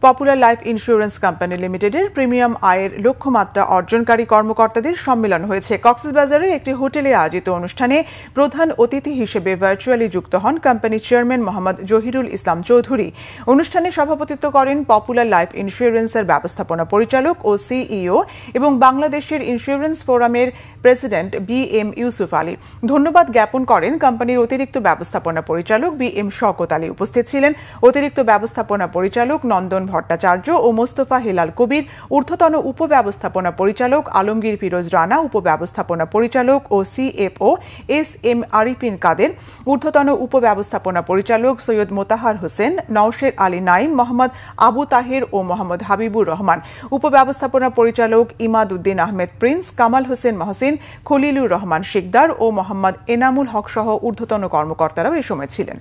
Popular life insurance company লিমিটেডের premium আয়ের লক্ষ্যমাত্রা অর্জনকারী কর্মকর্তাদের সম্মেলন হয়েছে। কক্সবাজারের একটি হোটেলে আয়োজিত অনুষ্ঠানে প্রধান অতিথি হিসেবে ভার্চুয়ালি যুক্ত হন কোম্পানির চেয়ারম্যান মোহাম্মদ জহিরুল ইসলাম চৌধুরী। অনুষ্ঠানে সভাপতিত্ব করেন পপুলার লাইফ ইন্স্যুরেন্সের ব্যবস্থাপনা পরিচালক ও সিইও এবং বাংলাদেশের ইন্স্যুরেন্স ফোরামের প্রেসিডেন্ট বি.এম. ইউসুফ আলী। ধন্যবাদ জ্ঞাপন করেন কোম্পানির অতিরিক্ত ব্যবস্থাপনা পরিচালক বি.এম. শওকত আলী। উপস্থিত ছিলেন অতিরিক্ত ব্যবস্থাপনা পরিচালক নন্দন ভট্টাচার্য ও মোস্তফা হেলাল কবির, ঊর্ধ্বতন উপব্যবস্থাপনা পরিচালক আলমগীর ফিরোজ রানা, উপব্যবস্থাপনা পরিচালক ও সিএফও এস.এম. আরিফিন কাদের, ঊর্ধ্বতন উপব্যবস্থাপনা পরিচালক সৈয়দ মোতাহার হোসেন, নওশের আলী নাইম, মোহাম্মদ আবু তাহের ও মোহাম্মদ হাবিবুর রহমান, উপব্যবস্থাপনা পরিচালক ইমাদ উদ্দিন আহমেদ প্রিন্স, কামাল হোসেন মহসিন, খলিলুর রহমান শিকদার ও মোহাম্মদ এনামুল হক সহ ঊর্ধ্বতন কর্মকর্তারাও এ সময় ছিলেন।